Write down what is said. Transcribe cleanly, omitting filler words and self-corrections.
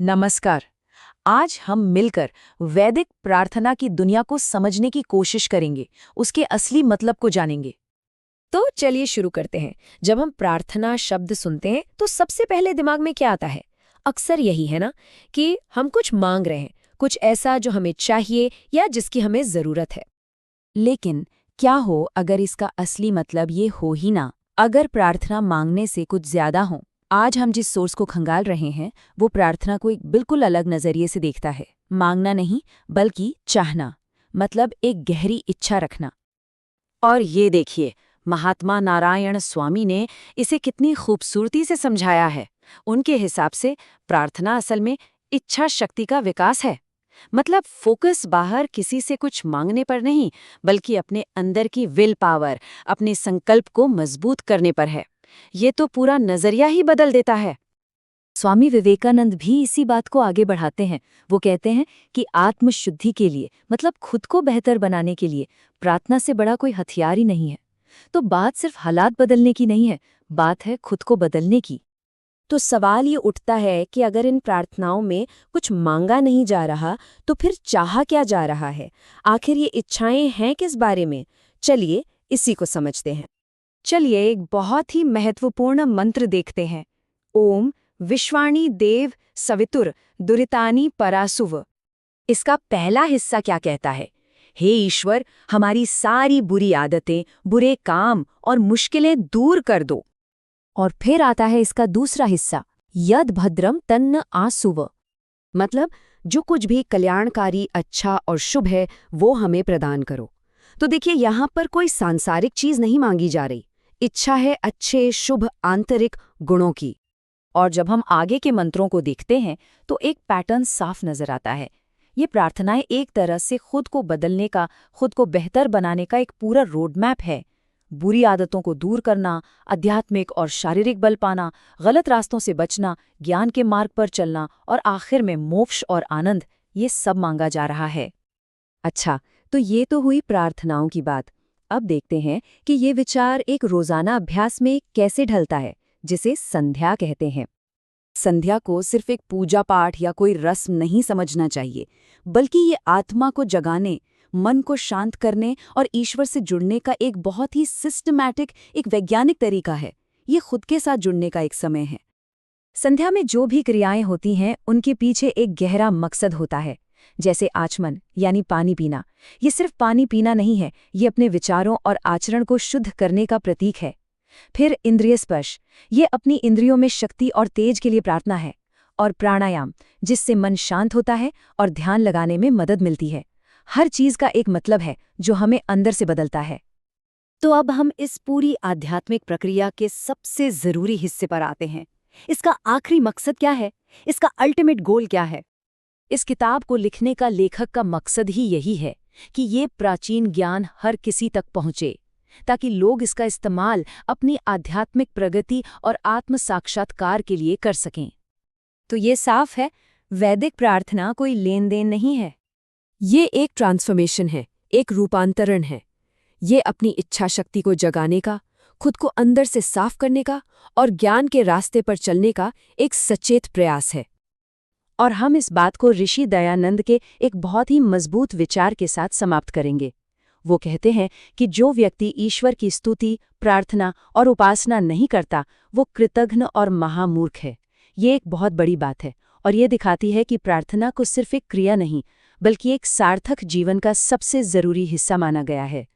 नमस्कार। आज हम मिलकर वैदिक प्रार्थना की दुनिया को समझने की कोशिश करेंगे, उसके असली मतलब को जानेंगे। तो चलिए शुरू करते हैं। जब हम प्रार्थना शब्द सुनते हैं तो सबसे पहले दिमाग में क्या आता है? अक्सर यही है ना कि हम कुछ मांग रहे हैं, कुछ ऐसा जो हमें चाहिए या जिसकी हमें जरूरत है। लेकिन क्या हो अगर इसका असली मतलब ये हो ही ना, अगर प्रार्थना मांगने से कुछ ज्यादा हो। आज हम जिस सोर्स को खंगाल रहे हैं वो प्रार्थना को एक बिल्कुल अलग नजरिए से देखता है। मांगना नहीं, बल्कि चाहना, मतलब एक गहरी इच्छा रखना। और ये देखिए, महात्मा नारायण स्वामी ने इसे कितनी खूबसूरती से समझाया है। उनके हिसाब से प्रार्थना असल में इच्छा शक्ति का विकास है। मतलब फोकस बाहर किसी से कुछ मांगने पर नहीं, बल्कि अपने अंदर की विल पावर, अपने संकल्प को मजबूत करने पर है। ये तो पूरा नजरिया ही बदल देता है। स्वामी विवेकानंद भी इसी बात को आगे बढ़ाते हैं। वो कहते हैं कि आत्मशुद्धि के लिए, मतलब खुद को बेहतर बनाने के लिए, प्रार्थना से बड़ा कोई हथियार ही नहीं है। तो बात सिर्फ हालात बदलने की नहीं है, बात है खुद को बदलने की। तो सवाल ये उठता है कि अगर इन प्रार्थनाओं में कुछ मांगा नहीं जा रहा तो फिर चाहा क्या जा रहा है? आखिर ये इच्छाएं हैं किस बारे में? चलिए इसी को समझते हैं। चलिए एक बहुत ही महत्वपूर्ण मंत्र देखते हैं। ओम विश्वाणी देव सवितुर दुरितानि परासुव। इसका पहला हिस्सा क्या कहता है? हे ईश्वर, हमारी सारी बुरी आदतें, बुरे काम और मुश्किलें दूर कर दो। और फिर आता है इसका दूसरा हिस्सा, यद भद्रम तन्न आसुव। मतलब जो कुछ भी कल्याणकारी, अच्छा और शुभ है वो हमें प्रदान करो। तो देखिए, यहाँ पर कोई सांसारिक चीज नहीं मांगी जा रही, इच्छा है अच्छे शुभ आंतरिक गुणों की। और जब हम आगे के मंत्रों को देखते हैं तो एक पैटर्न साफ नजर आता है। ये प्रार्थनाएं एक तरह से खुद को बदलने का, खुद को बेहतर बनाने का एक पूरा रोड मैप है। बुरी आदतों को दूर करना, आध्यात्मिक और शारीरिक बल पाना, गलत रास्तों से बचना, ज्ञान के मार्ग पर चलना और आखिर में मोक्ष और आनंद, ये सब मांगा जा रहा है। अच्छा, तो ये तो हुई प्रार्थनाओं की बात। अब देखते हैं कि ये विचार एक रोजाना अभ्यास में कैसे ढलता है, जिसे संध्या कहते हैं। संध्या को सिर्फ एक पूजा पाठ या कोई रस्म नहीं समझना चाहिए, बल्कि ये आत्मा को जगाने, मन को शांत करने और ईश्वर से जुड़ने का एक बहुत ही सिस्टमैटिक, एक वैज्ञानिक तरीका है। ये खुद के साथ जुड़ने का एक समय है। संध्या में जो भी क्रियाएं होती हैं उनके पीछे एक गहरा मकसद होता है। जैसे आचमन यानी पानी पीना, ये सिर्फ पानी पीना नहीं है, ये अपने विचारों और आचरण को शुद्ध करने का प्रतीक है। फिर इंद्रिय स्पर्श, ये अपनी इंद्रियों में शक्ति और तेज के लिए प्रार्थना है। और प्राणायाम, जिससे मन शांत होता है और ध्यान लगाने में मदद मिलती है। हर चीज का एक मतलब है जो हमें अंदर से बदलता है। तो अब हम इस पूरी आध्यात्मिक प्रक्रिया के सबसे जरूरी हिस्से पर आते हैं। इसका आखिरी मकसद क्या है? इसका अल्टीमेट गोल क्या है? इस किताब को लिखने का लेखक का मकसद ही यही है कि ये प्राचीन ज्ञान हर किसी तक पहुंचे, ताकि लोग इसका इस्तेमाल अपनी आध्यात्मिक प्रगति और आत्म साक्षात्कार के लिए कर सकें। तो ये साफ है, वैदिक प्रार्थना कोई लेन देन नहीं है। ये एक ट्रांसफॉर्मेशन है, एक रूपांतरण है। ये अपनी इच्छा शक्ति को जगाने का, खुद को अंदर से साफ करने का और ज्ञान के रास्ते पर चलने का एक सचेत प्रयास है। और हम इस बात को ऋषि दयानंद के एक बहुत ही मजबूत विचार के साथ समाप्त करेंगे। वो कहते हैं कि जो व्यक्ति ईश्वर की स्तुति, प्रार्थना और उपासना नहीं करता, वो कृतघ्न और महामूर्ख है। ये एक बहुत बड़ी बात है और ये दिखाती है कि प्रार्थना को सिर्फ एक क्रिया नहीं, बल्कि एक सार्थक जीवन का सबसे जरूरी हिस्सा माना गया है।